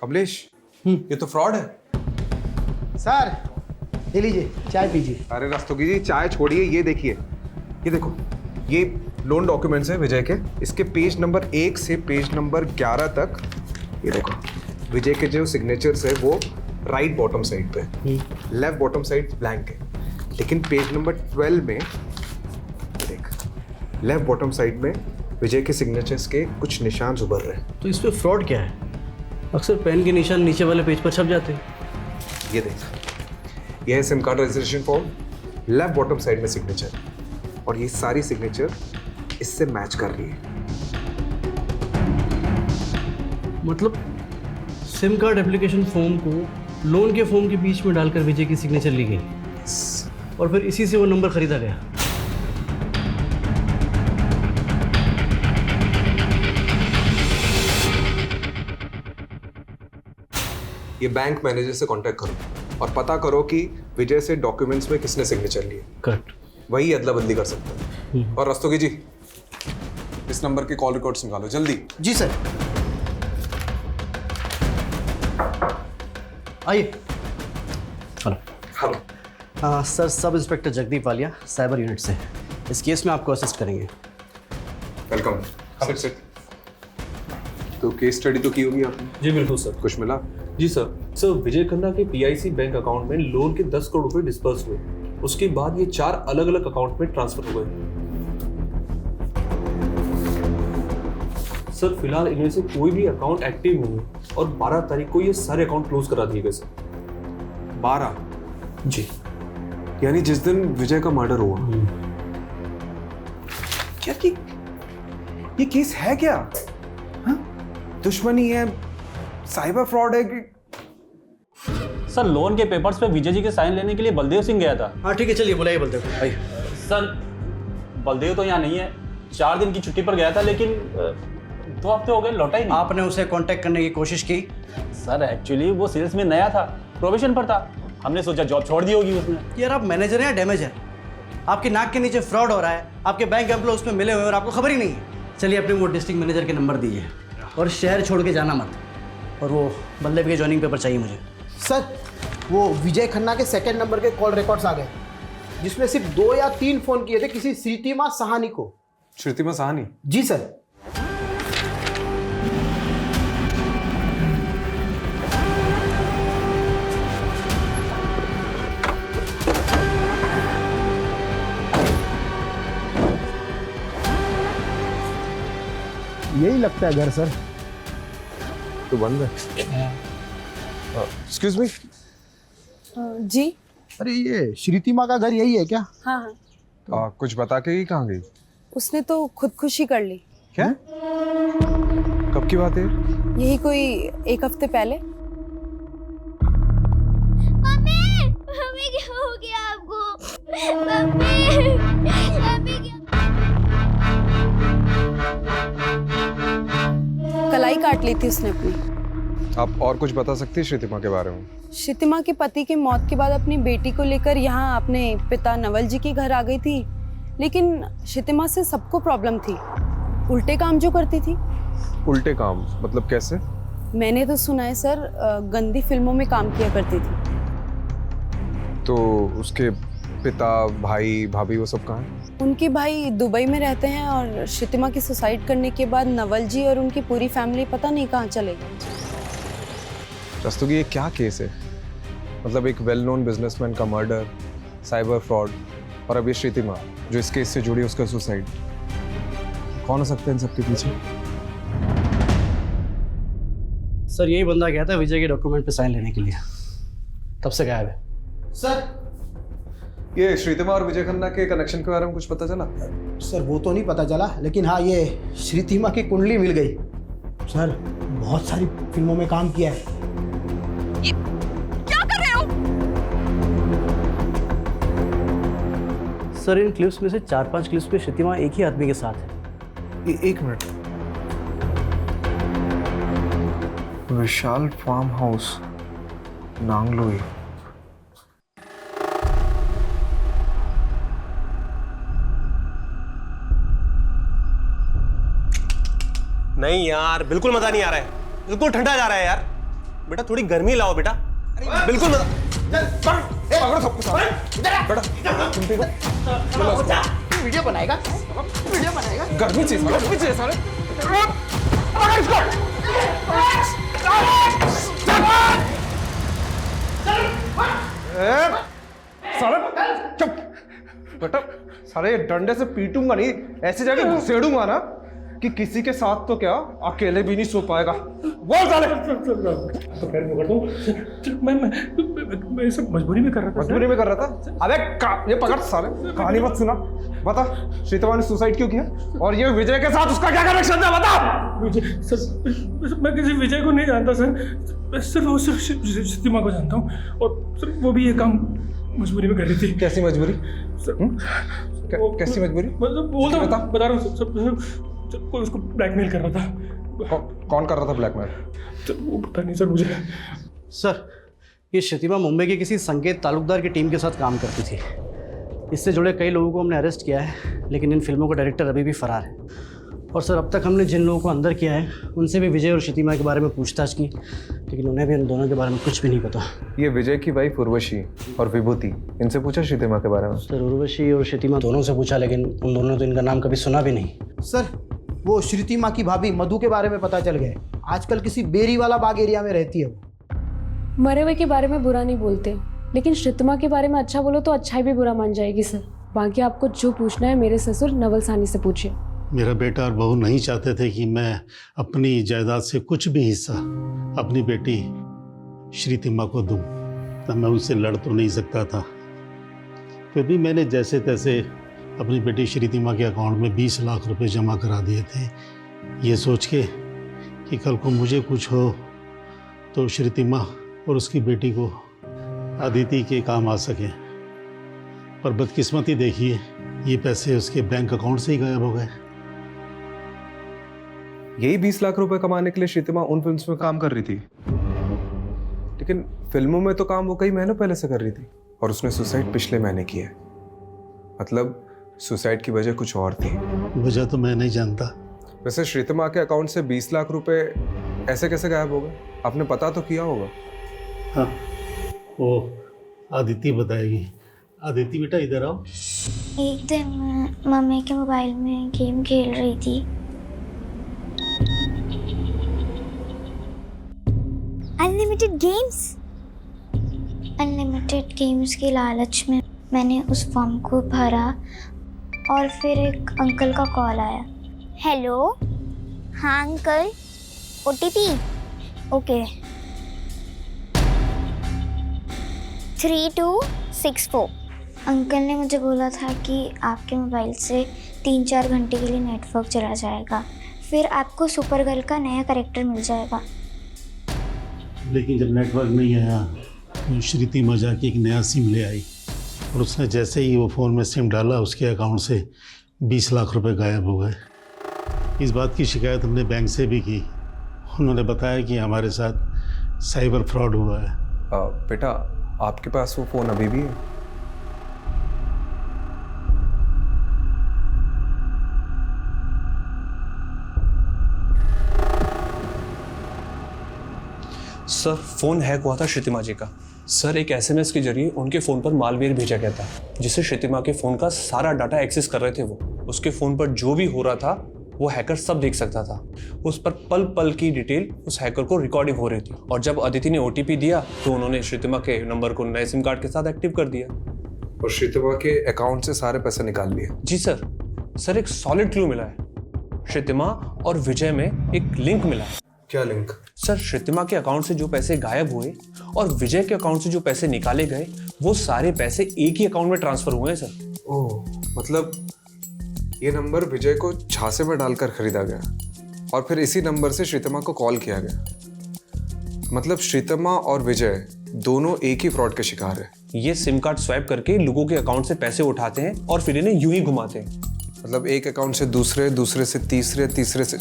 Speaker 6: कमलेश, ये तो फ्रॉड है।
Speaker 7: सर ये लीजिए, चाय पीजिए।
Speaker 6: अरे रस्तोगी जी, चाय छोड़िए, ये देखिए, ये देखो, ये लोन डॉक्यूमेंट्स हैं विजय के। इसके पेज नंबर 1 से पेज नंबर 11 तक ये देखो, विजय के जो सिग्नेचर्स है वो राइट बॉटम साइड पे, लेफ्ट बॉटम साइड ब्लैंक है। लेकिन पेज नंबर 12 में देख, लेफ्ट बॉटम साइड में विजय के सिग्नेचर्स के कुछ निशान उभर रहे हैं।
Speaker 5: तो इसमें फ्रॉड क्या है? अक्सर पेन के निशान नीचे वाले पेज पर छप जाते हैं।
Speaker 6: ये देख, ये है SIM card registration form, left bottom side में सिग्नेचर, और ये सारी सिग्नेचर इससे मैच कर रही है।
Speaker 5: मतलब सिम कार्ड एप्लीकेशन फॉर्म को लोन के फॉर्म के बीच में डालकर विजय की सिग्नेचर ली गई और फिर इसी से वो नंबर खरीदा गया।
Speaker 6: ये बैंक मैनेजर से कांटेक्ट करो और पता करो कि विजय से डॉक्यूमेंट्स में किसने सिग्नेचर लिए।
Speaker 5: करेक्ट,
Speaker 6: वही अदला बदली कर सकते हैं। और रस्तोगी जी, इस नंबर के कॉल रिकॉर्ड्स निकालो जल्दी।
Speaker 7: जी सर।
Speaker 5: आइए।
Speaker 6: Hello
Speaker 5: sir, sub inspector Jagdeep Walia, cyber unit से। इस केस में आपको असिस्ट करेंगे।
Speaker 6: वेलकम। Sit sit. तो केस स्टडी तो की होगी आपने?
Speaker 16: जी बिल्कुल सर।
Speaker 6: कुछ मिला?
Speaker 16: जी सर विजय खन्ना के पीआईसी बैंक अकाउंट में लोन के 10 करोड़ रुपए डिस्पर्स हुए। उसके बाद ये 4 अलग अलग अकाउंट में ट्रांसफर हो गए। सर फिलहाल इनमें से कोई भी अकाउंट एक्टिव नहीं है और 12 तारीख को ये सारे अकाउंट क्लोज करा दिए गए सर।
Speaker 6: 12?
Speaker 16: जी,
Speaker 6: यानी जिस दिन विजय का मर्डर हुआ। क्या कि ये केस है क्या? हाँ? दुश्मनी है, साइबर फ्रॉड है कि?
Speaker 18: सर लोन के पेपर्स पे विजय जी के साइन लेने के लिए बलदेव सिंह गया था।
Speaker 5: हाँ ठीक है, चलिए बुलाइए बलदेव को। आइए।
Speaker 18: सर बलदेव तो यहाँ नहीं है, 4 दिन की छुट्टी पर गया था, लेकिन 2 हफ्ते हो गए लौटा ही नहीं।
Speaker 5: आपने उसे कांटेक्ट करने की कोशिश की?
Speaker 18: सर एक्चुअली वो सेल्स में नया था, प्रोबेशन पर था, हमने सोचा जॉब छोड़ दी होगी उसने।
Speaker 5: यार आप मैनेजर हैं या डैमेजर? आपके नाक के नीचे फ्रॉड हो रहा है, आपके बैंक एम्प्लॉय उसमें मिले हुए और आपको खबर ही नहीं है। चलिए अपने वो डिस्ट्रिक्ट मैनेजर के नंबर दीजिए और शहर छोड़ के जाना मत। और वो बलदेव के ज्वाइनिंग पेपर चाहिए मुझे।
Speaker 7: सर वो विजय खन्ना के सेकंड नंबर के कॉल रिकॉर्ड्स आ गए, जिसमें सिर्फ 2 या 3 फोन किए थे किसी श्रीतिमा साहनी को।
Speaker 6: श्रुतिमा साहनी?
Speaker 7: जी सर। यही लगता है घर सर।
Speaker 6: तो बंद है। Excuse me.
Speaker 11: जी।
Speaker 7: अरे ये श्रीतिमा का घर यही है क्या?
Speaker 11: हाँ हाँ,
Speaker 6: कुछ बता के ही कहाँ गई?
Speaker 11: उसने तो खुदकुशी कर ली।
Speaker 6: क्या? कब की बात है?
Speaker 11: यही कोई 1 हफ्ते पहले।
Speaker 13: मम्मी, मम्मी क्या हो गया आपको? मम्मी, मम्मी क्या?
Speaker 11: कलाई काट ली थी उसने अपनी।
Speaker 6: आप और कुछ बता सकती है श्रीतिमा के बारे में?
Speaker 11: श्रीतिमा के पति के मौत के बाद अपनी बेटी को लेकर यहाँ अपने पिता नवल जी के घर आ गई थी, लेकिन श्रीतिमा से सबको प्रॉब्लम थी। उल्टे काम जो करती थी।
Speaker 6: उल्टे काम मतलब कैसे?
Speaker 11: मैंने तो सुना है सर, गंदी फिल्मों में काम किया करती थी।
Speaker 6: तो उसके पिता, भाई, भाभी वो सब कहाँ हैं?
Speaker 11: उनके भाई दुबई में रहते हैं और श्रीतिमा की सुसाइड करने के बाद नवल जी और उनकी पूरी फैमिली पता नहीं कहाँ चले गए।
Speaker 6: रस्तोगी, ये क्या केस है? मतलब एक वेल नोन बिजनेसमैन का मर्डर, साइबर फ्रॉड, और अब ये श्रीतिमा जो इस केस से जुड़ी उसका सुसाइड। कौन हो सकते हैं इन सबके पीछे?
Speaker 5: सर यही बंदा गया था विजय के डॉक्यूमेंट पे साइन लेने के लिए, तब से गायब है।
Speaker 7: सर
Speaker 6: ये श्रीतिमा और विजय खन्ना के कनेक्शन के बारे में कुछ पता चला?
Speaker 7: सर वो तो नहीं पता चला, लेकिन हाँ ये श्रीतिमा की कुंडली मिल गई। सर बहुत सारी फिल्मों में काम किया है।
Speaker 14: ये क्या कर रहे हो?
Speaker 5: सर इन क्लिप्स में से 4-5 क्लिप्स पे श्रीतिमा एक ही आदमी के साथ है।
Speaker 6: ये 1 मिनट। विशाल फार्म हाउस, नांगलोई।
Speaker 19: नहीं यार, बिल्कुल मजा नहीं आ रहा है, बिल्कुल ठंडा जा रहा है यार। बेटा थोड़ी गर्मी लाओ बेटा, बिल्कुल मजा।
Speaker 7: वीडियो बनाएगा, वीडियो बनाएगा।
Speaker 6: गर्मी चाहिए साले। चुप बेटा, साले डंडे से पीटूंगा नहीं, ऐसे जाके घुसेड़ूंगा ना कि किसी के साथ तो क्या अकेले भी नहीं सो पाएगा। बोल साले।
Speaker 15: मैं सब मजबूरी में कर रहा था।
Speaker 6: मजबूरी में कर रहा था? अबे ये पकड़ साले, कहानी मत सुना। बता श्रीतिमा ने सुसाइड क्यों किया, और ये विजय के साथ उसका क्या कनेक्शन था? बता।
Speaker 15: विजय सर, मैं किसी विजय को नहीं जानता सर, मैं सिर्फ श्रीतिमा को जानता हूँ, और सिर्फ वो भी ये काम मजबूरी में कर रही थी।
Speaker 6: कैसी मजबूरी? कैसी मजबूरी?
Speaker 15: बता रहा हूँ, कोई उसको ब्लैकमेल कर रहा था।
Speaker 6: कौन कर रहा था ब्लैकमेल?
Speaker 15: वो पता नहीं सर मुझे।
Speaker 5: सर ये श्रीतिमा मुंबई के किसी संकेत तालुकदार की टीम के साथ काम करती थी। इससे जुड़े कई लोगों को हमने अरेस्ट किया है, लेकिन इन फिल्मों का डायरेक्टर अभी भी फरार है। और सर अब तक हमने जिन लोगों को अंदर किया है उनसे भी विजय और श्रीतिमा के बारे में पूछताछ की, लेकिन उन्हें भी इन दोनों के बारे में कुछ भी नहीं पता।
Speaker 6: ये विजय की वाइफ उर्वशी और विभूति, इनसे पूछा श्रीतिमा के बारे में?
Speaker 5: सर उर्वशी और श्रीतिमा दोनों से पूछा, लेकिन उन दोनों ने तो इनका नाम कभी सुना भी नहीं।
Speaker 7: सर वो श्रीतिमा की भाभी मधु के बारे में पता चल गया है, आजकल किसी बेरी वाला बाग एरिया में रहती है वो।
Speaker 9: मरे हुए के बारे में बुरा नहीं बोलते, लेकिन श्रीतिमा के बारे में अच्छा बोलो तो अच्छाई भी बुरा मान जाएगी सर। बाकी आपको जो पूछना है मेरे ससुर नवल सानी से पूछिए।
Speaker 12: मेरा बेटा और बहू नहीं चाहते थे कि मैं अपनी जायदाद से कुछ भी हिस्सा अपनी बेटी श्रीतिमा को दूं, तब मैं उनसे लड़ तो नहीं सकता था। फिर भी मैंने जैसे तैसे अपनी बेटी श्रीतिमा के अकाउंट में 20 लाख रुपए जमा करा दिए थे, ये सोच के कि कल को मुझे कुछ हो तो श्रीतिमा और उसकी बेटी को अदिति के काम आ सके। पर बदकिस्मती देखिए, ये पैसे उसके बैंक अकाउंट से ही गायब हो गए।
Speaker 6: यही 20 लाख रुपए कमाने के लिए श्रीतिमा उन फिल्म्स में काम कर रही थी, लेकिन फिल्मों में तो काम वो कई महीनों पहले से कर रही थी, और उसने सुसाइड पिछले महीने किया है। मतलब सुसाइड की वजह कुछ और थी।
Speaker 12: वजह तो मैं नहीं जानता।
Speaker 6: वैसे श्रीतिमा के अकाउंट से 20 लाख रुपए ऐसे कैसे गायब हो गए? आपने पता तो किया होगा।
Speaker 12: हाँ, वो आदिति बताएगी। आदिति बेटा इधर आओ।
Speaker 13: एक दिन मैं मम्मी के मोबाइल में गेम खेल रही थी। अनलिमिटेड गेम्स के लालच में मैंने उस फॉर्म को भरा और फिर एक अंकल का कॉल आया। हेलो, हाँ अंकल, OTP ओके 3264। अंकल ने मुझे बोला था कि आपके मोबाइल से 3-4 घंटे के लिए नेटवर्क चला जाएगा, फिर आपको सुपर गर्ल का नया कैरेक्टर मिल जाएगा।
Speaker 12: लेकिन जब नेटवर्क नहीं आया तो श्रीति मजा की एक नया सिम ले आई और उसने जैसे ही वो फ़ोन में सिम डाला उसके अकाउंट से 20 लाख रुपए गायब हो गए। इस बात की शिकायत हमने बैंक से भी की। उन्होंने बताया कि हमारे साथ साइबर फ्रॉड हुआ है।
Speaker 6: बेटा, आपके पास वो फ़ोन अभी भी है?
Speaker 16: सर, फोन हैक हुआ था श्रुतिमा जी का। सर, एक SMS के जरिए उनके फ़ोन पर मालवेयर भेजा गया था, जिससे श्रुतिमा के फ़ोन का सारा डाटा एक्सेस कर रहे थे वो। उसके फ़ोन पर जो भी हो रहा था वो हैकर सब देख सकता था। उस पर पल पल की डिटेल उस हैकर को रिकॉर्डिंग हो रही थी। और जब अदिति ने OTP दिया तो उन्होंने श्रुतिमा के नंबर को नए सिम कार्ड के साथ एक्टिव कर दिया
Speaker 6: और श्रुतिमा के अकाउंट से सारे पैसे निकाल लिए।
Speaker 16: जी सर। सर, एक सॉलिड क्लू मिला है। श्रुतिमा और विजय में एक लिंक मिला है।
Speaker 6: क्या लिंक?
Speaker 16: सर, श्रुतिमा के अकाउंट से जो पैसे गायब हुए और विजय के अकाउंट से जो पैसे निकाले गए, वो सारे पैसे एक ही अकाउंट में ट्रांसफर हुए हैं सर।
Speaker 6: ओह, मतलब ये नंबर विजय को झांसे में डालकर खरीदा गया और फिर इसी नंबर से श्रुतिमा को कॉल किया गया। मतलब श्रुतिमा और विजय दोनों एक ही फ्रॉड के शिकार हैं।
Speaker 16: ये सिम कार्ड स्वैप करके लोगों के अकाउंट से पैसे उठाते हैं और फिर इन्हें यूं ही घुमाते हैं।
Speaker 6: मतलब एक अकाउंट से दूसरे, दूसरे से तीसरे, तीसरे से।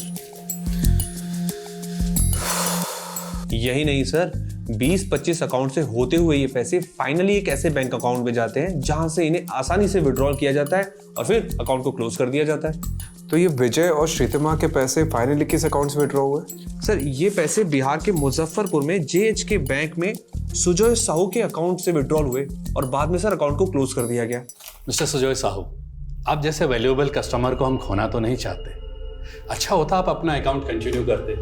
Speaker 16: यही नहीं सर, 20-25 अकाउंट से होते हुए ये पैसे फाइनली एक ऐसे बैंक अकाउंट में जाते हैं जहां से इन्हें आसानी से विड्रॉल किया जाता है और फिर अकाउंट को क्लोज कर दिया जाता है।
Speaker 6: तो ये विजय और श्रुतिमा के पैसे फाइनली किस अकाउंट से विड्रॉ हुए?
Speaker 16: सर, ये पैसे बिहार के मुजफ्फरपुर में JHK बैंक में सुजय साहू के अकाउंट से विड्रॉल हुए और बाद में सर अकाउंट को क्लोज कर दिया गया।
Speaker 12: मिस्टर सुजय साहू, आप जैसे वैल्यूएबल कस्टमर को हम खोना तो नहीं चाहते। अच्छा होता आप अपना अकाउंट कंटिन्यू करते।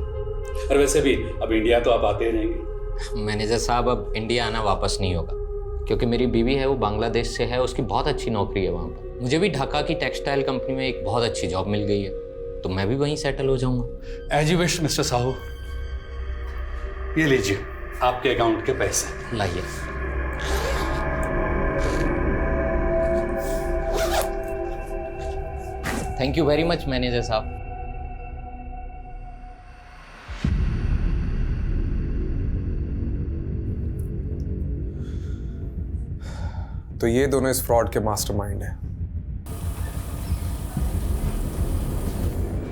Speaker 12: और वैसे भी अब इंडिया तो आप आते रहेंगे।
Speaker 20: मैनेजर साहब, अब इंडिया आना वापस नहीं होगा, क्योंकि मेरी बीवी है वो बांग्लादेश से है, उसकी बहुत अच्छी नौकरी है वहाँ पर। मुझे भी ढाका की टेक्सटाइल कंपनी में एक बहुत अच्छी जॉब मिल गई है, तो मैं भी वहीं सेटल हो जाऊँगा।
Speaker 12: As you wish mister Sahu. ये लीजिए आपके अकाउंट के पैसे।
Speaker 20: लाइए। Thank you very much manager साहब।
Speaker 6: तो ये दोनों इस फ्रॉड के मास्टरमाइंड हैं।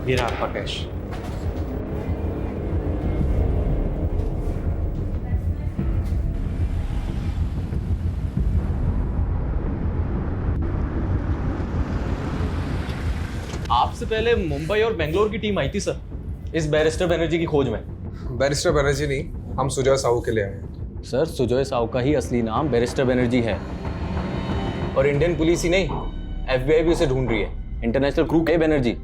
Speaker 16: ये रहा आपका कैश।
Speaker 18: आपसे पहले मुंबई और बेंगलोर की टीम आई थी सर, इस बैरिस्टर बनर्जी की खोज में।
Speaker 6: बैरिस्टर बनर्जी नहीं, हम सुजय साहू के लिए आए हैं।
Speaker 18: सर, सुजय साहू का ही असली नाम बैरिस्टर बनर्जी है और इंडियन पुलिस ही नहीं, FBI भी उसे ढूंढ रही है। इंटरनेशनल क्रू है बनर्जी।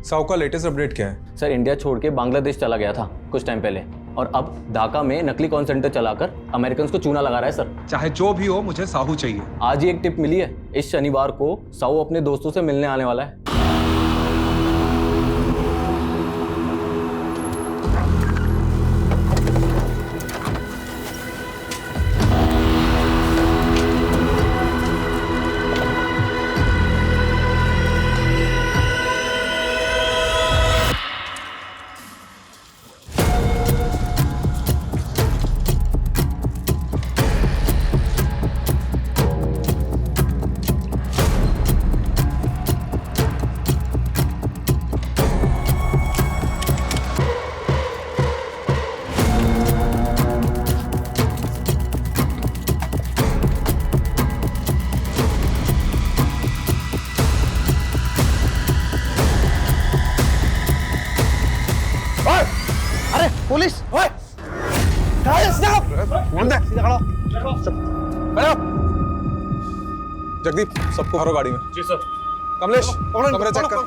Speaker 6: साहू का लेटेस्ट अपडेट क्या है?
Speaker 18: सर, इंडिया छोड़ के बांग्लादेश चला गया था कुछ टाइम पहले और अब ढाका में नकली कॉल सेंटर चलाकर अमेरिकन को चूना लगा रहा है सर।
Speaker 6: चाहे जो भी हो, मुझे साहू चाहिए।
Speaker 18: आज ही एक टिप मिली है, इस शनिवार को साहू अपने दोस्तों से मिलने आने वाला है।
Speaker 7: पुलिस! ओए!
Speaker 6: जगदीप, सबको भरो गाड़ी में।
Speaker 16: जी सर।
Speaker 6: कमलेश, कमरे चेक कर।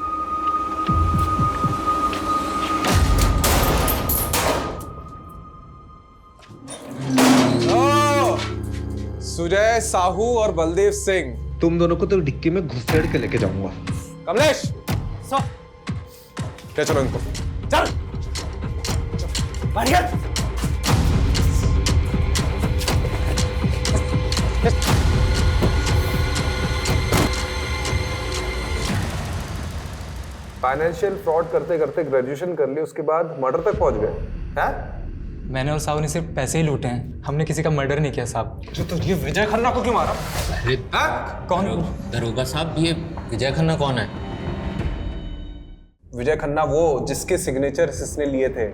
Speaker 6: सुजय साहू और बलदेव सिंह, तुम दोनों को तो डिक्की में घुसेड़ के लेके जाऊंगा। कमलेश, ले चलो इनको।
Speaker 1: चल बढ़िया।
Speaker 6: फाइनेंशियल फ्रॉड करते करते ग्रेजुएशन कर ली, उसके बाद मर्डर तक पहुंच गए हैं?
Speaker 21: मैंने और साहब ने सिर्फ पैसे ही लूटे हैं, हमने किसी का मर्डर नहीं किया साहब।
Speaker 6: तो ये विजय खन्ना को क्यों मारा?
Speaker 20: अरे
Speaker 21: कौन?
Speaker 20: दरोगा साहब, ये विजय खन्ना कौन है?
Speaker 6: विजय खन्ना वो जिसके सिग्नेचर्स इसने लिए थे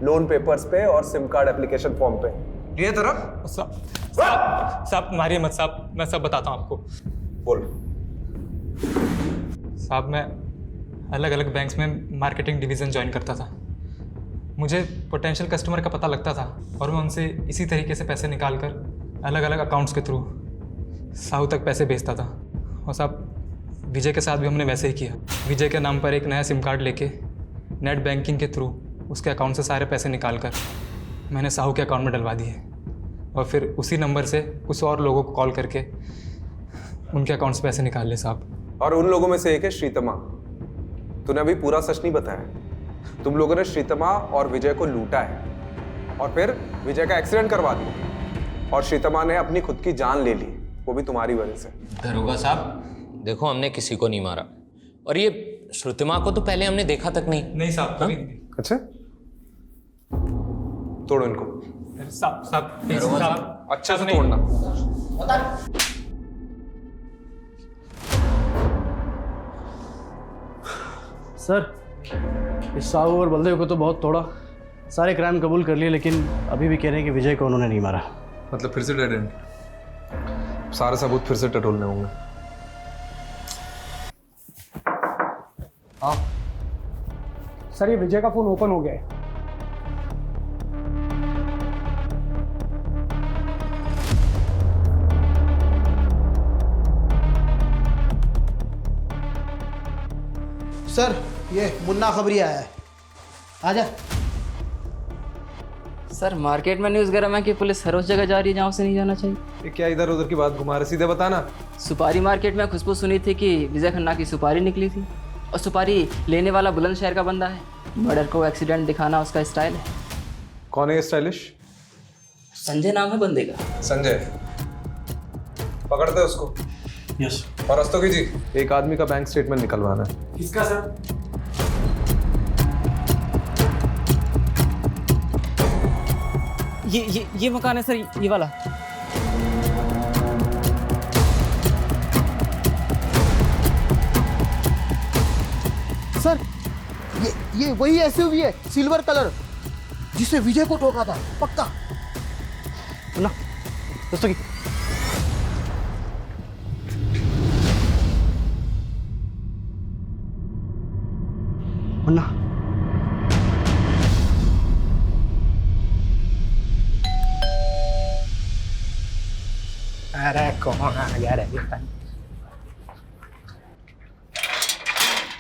Speaker 6: लोन पेपर्स पे और सिम कार्ड एप्लीकेशन फॉर्म पे। लिए तरफ
Speaker 21: साहब मारिए मत साहब, मैं सब बताता हूँ आपको।
Speaker 6: बोल।
Speaker 21: साहब मैं अलग अलग बैंक्स में मार्केटिंग डिवीज़न ज्वाइन करता था। मुझे पोटेंशियल कस्टमर का पता लगता था और मैं उनसे इसी तरीके से पैसे निकाल कर अलग अलग अकाउंट्स के थ्रू साहू तक पैसे भेजता था। और साहब विजय के साथ भी हमने वैसे ही किया। विजय के नाम पर एक नया सिम कार्ड लेके नेट बैंकिंग के थ्रू उसके अकाउंट से सारे पैसे निकाल कर मैंने साहू के अकाउंट में डलवा दिए और फिर उसी नंबर से कुछ और लोगों को कॉल करके उनके अकाउंट से पैसे निकाल लिए साहब।
Speaker 6: और उन लोगों में से एक है श्रीतमा। तूने अभी पूरा सच नहीं बताया। तुम लोगों ने श्रीतमा और विजय को लूटा है और फिर विजय का एक्सीडेंट करवा दिया और श्रीतमा ने अपनी खुद की जान ले ली, वो भी तुम्हारी वजह से।
Speaker 20: दरोगा साहब देखो, हमने किसी को नहीं मारा और ये श्रुतिमा को तो पहले हमने देखा तक नहीं
Speaker 21: साहब।
Speaker 6: अच्छा, तोड़ो इनको।
Speaker 21: साहब
Speaker 6: अच्छा से तोड़ना।
Speaker 5: सर इस साहू और बलदेव को तो बहुत तोड़ा, सारे क्राइम कबूल कर लिए, लेकिन अभी भी कह रहे हैं कि विजय को उन्होंने नहीं मारा।
Speaker 6: मतलब फिर से डेड एंड? सारे सबूत फिर से टटोलने होंगे।
Speaker 15: हाँ सर, ये विजय का फोन ओपन हो गया है।
Speaker 7: सर ये मुन्ना खबरी आया है, आजा।
Speaker 22: सर मार्केट में न्यूज़ गरम है कि पुलिस हर उस जगह जा रही है जहाँ उसे नहीं जाना चाहिए।
Speaker 6: ये क्या इधर उधर की बात घुमा रहे, सीधे बताना।
Speaker 22: सुपारी मार्केट में खुशबू सुनी थी कि विजय खन्ना की सुपारी निकली थी और सुपारी लेने वाला बुलंदशहर का बंदा है। मर्डर को एक्सीडेंट दिखाना उसका स्टाइल है।
Speaker 6: कौन है ये स्टाइलिश?
Speaker 22: संजय नाम है बंदे का।
Speaker 6: संजय, पकड़ते उसको।
Speaker 5: यस।
Speaker 6: और रस्तोगी जी, एक आदमी का बैंक स्टेटमेंट निकलवाना है।
Speaker 15: किसका सर?
Speaker 22: ये मकान है सर, ये वाला।
Speaker 7: सर ये वही एसयूवी है, सिल्वर कलर, जिसे विजय को ठोका था, पक्का।
Speaker 5: ना दोस्तों की मुन्ना,
Speaker 15: अरे कौन आ गया रे?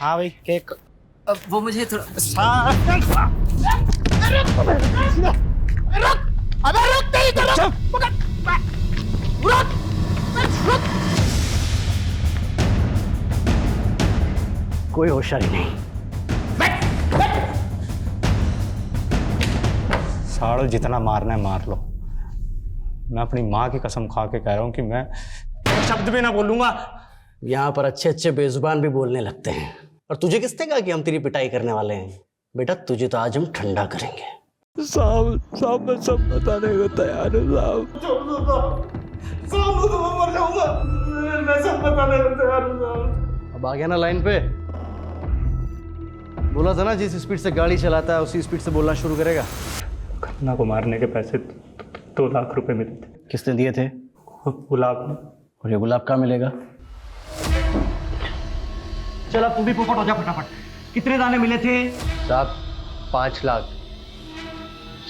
Speaker 5: हाँ भाई केक।
Speaker 22: वो मुझे थोड़ा
Speaker 7: अबे रुक नहीं तो
Speaker 5: कोई होशियारी नहीं।
Speaker 18: साड़ो जितना मारना है मार लो। मैं अपनी माँ की कसम खा के कह रहा हूँ कि मैं शब्द भी ना बोलूंगा।
Speaker 5: यहाँ पर अच्छे अच्छे बेजुबान भी बोलने लगते हैं, और तुझे किसने कहा कि हम तेरी पिटाई करने वाले हैं? बेटा तुझे तो आज हम ठंडा करेंगे।
Speaker 23: साहब मैं सब बताने को तैयार हूँ साहब तो मैं मर जाऊंगा, मैं सब बताने को तैयार हूँ।
Speaker 5: अब आ गया ना लाइन पे? बोला था ना जिस स्पीड से गाड़ी चलाता है उसी स्पीड से बोलना शुरू करेगा।
Speaker 21: खन्ना को मारने के पैसे 2 लाख रुपए मिले थे।
Speaker 5: किसने दिए थे?
Speaker 21: गुलाब ने।
Speaker 5: और ये गुलाब कहाँ मिलेगा? चल अब तू भी पोपट हो जा फटाफट। कितने दाने मिले थे?
Speaker 1: साहब 5 लाख,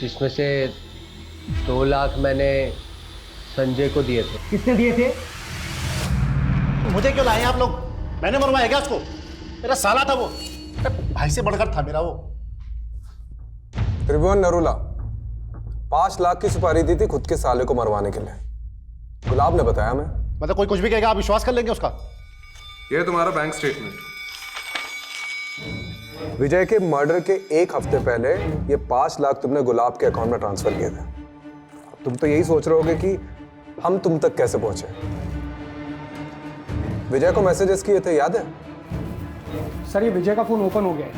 Speaker 1: जिसमें से 2 लाख मैंने संजय को दिए थे।
Speaker 5: किसने दिए थे?
Speaker 12: मुझे क्यों लाए आप लोग? मैंने मरवाया क्या उसको? मेरा साला था वो, भाई से बढ़कर था मेरा वो।
Speaker 6: त्रिभुवन नरूला 5 लाख की सुपारी दी थी खुद के साले को मरवाने के लिए। गुलाब ने बताया मैं।
Speaker 12: मतलब कोई कुछ भी कहेगा आप विश्वास कर लेंगे उसका?
Speaker 6: ये तुम्हारा बैंक स्टेटमेंट। विजय के मर्डर के एक हफ्ते पहले ये 5 लाख तुमने गुलाब के अकाउंट में ट्रांसफर किए थे। तुम तो यही सोच रहे होगे कि हम तुम तक कैसे पहुंचे। विजय को मैसेजेस किए थे, याद है?
Speaker 2: सर ये विजय का फोन ओपन हो गया है।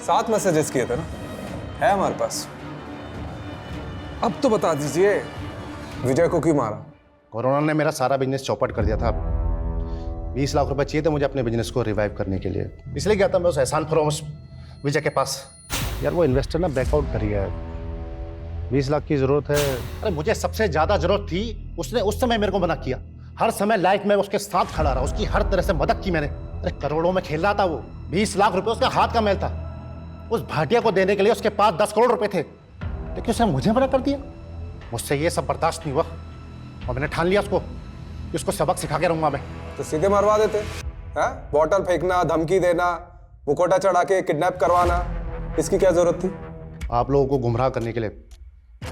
Speaker 6: 7 मैसेजेस किए थे ना, है हमारे पास। अब तो बता दीजिए विजय को क्यों मारा?
Speaker 3: कोरोना ने मेरा सारा बिजनेस चौपट कर दिया था। 20 लाख रुपए चाहिए थे मुझे अपने बिजनेस को रिवाइव करने के लिए, इसलिए गया था मैं उस एहसान फरोश विजय के पास। यार वो इन्वेस्टर ना बैकआउट कर गया है। 20 लाख की जरूरत है। अरे मुझे सबसे ज्यादा जरूरत थी, उसने उस समय मेरे को मना किया। हर समय लाइफ में उसके साथ खड़ा रहा, उसकी हर तरह से मदद की मैंने। अरे करोड़ों में खेल रहा था वो। 20 लाख रुपए उसका हाथ का मैल था। उस भाटिया को देने के लिए उसके पास 10 करोड़ रुपए थे, लेकिन उसने मुझे मना कर दिया। मुझसे ये सब बर्दाश्त नहीं हुआ और मैंने ठान लिया कि उसको सबक सिखा के रहूंगा मैं।
Speaker 6: तो सीधे मरवा देते हैं? बॉटल फेंकना, धमकी देना, मुकोटा चढ़ा के किडनैप करवाना, इसकी क्या जरूरत थी?
Speaker 3: आप लोगों को गुमराह करने के लिए,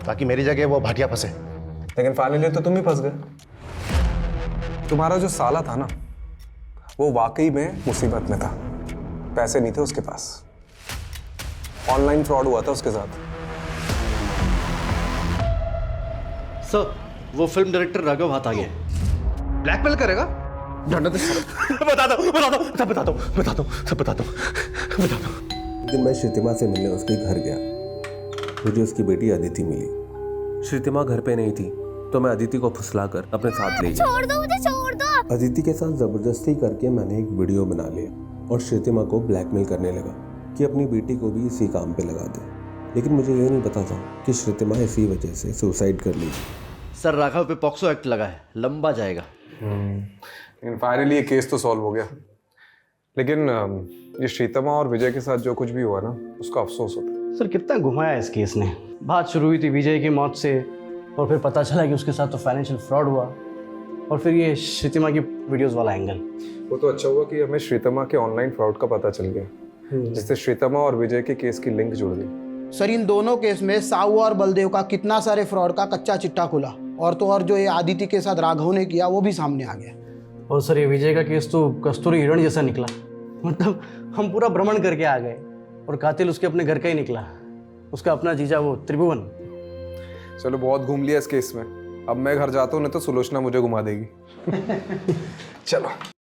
Speaker 3: ताकि मेरी जगह वो भाटिया फंसे।
Speaker 6: लेकिन फाइनली तो तुम ही फंस गए। तुम्हारा जो साला था ना, वो वाकई में मुसीबत में था। पैसे नहीं थे उसके पास, ऑनलाइन फ्रॉड हुआ था उसके साथ।
Speaker 5: सर वो फिल्म डायरेक्टर राघव हाथ आ गया।
Speaker 6: ब्लैकमेल करेगा?
Speaker 3: बता दो।
Speaker 4: दिन मैं श्रीतिमा से मिलने उसके घर गया। मुझे उसकी बेटी अदिति मिली। श्रीतिमा घर पे नहीं थी, तो मैं अदिति को फुसलाकर अपने साथ ले गया।
Speaker 13: छोड़ दो मुझे, छोड़ दो।
Speaker 4: अदिति के साथ जबरदस्ती करके मैंने एक वीडियो बना लिया और श्रीतिमा को ब्लैकमेल करने लगा कि अपनी बेटी को भी इसी काम पे लगा दे। लेकिन मुझे ये नहीं पता था कि श्रीतिमा इसी वजह से सुसाइड कर ली।
Speaker 5: सर राघव पे पॉक्सो एक्ट लगा है, लंबा जाएगा।
Speaker 6: लेकिन फाइनली ये केस तो सॉल्व हो गया। लेकिन ये श्रीतिमा और विजय के साथ जो कुछ भी हुआ ना, उसका अफसोस होता है।
Speaker 5: सर कितना घुमाया इस केस ने। बात शुरू हुई थी विजय की मौत से, और फिर पता चला कि उसके साथ तो फाइनेंशियल फ्रॉड हुआ, और फिर ये श्रीतिमा की वीडियोस वाला एंगल।
Speaker 6: वो तो अच्छा हुआ कि हमें श्रीतिमा के ऑनलाइन फ्रॉड का पता चल गया, जिससे श्रीतिमा और विजय के केस की लिंक जुड़ गई।
Speaker 7: सर इन दोनों केस में साहू और बलदेव का कितना सारे फ्रॉड का कच्चा चिट्टा खुला, और तो और जो ये आदिति के साथ राघव ने किया वो भी सामने आ गया।
Speaker 5: और सर ये विजय का केस तो कस्तूरी हिरण जैसा निकला। मतलब हम पूरा भ्रमण करके आ गए और कातिल उसके अपने घर का ही निकला, उसका अपना जीजा वो त्रिभुवन।
Speaker 6: चलो बहुत घूम लिया इस केस में, अब मैं घर जाता हूँ, नहीं तो सुलोचना मुझे घुमा देगी। चलो।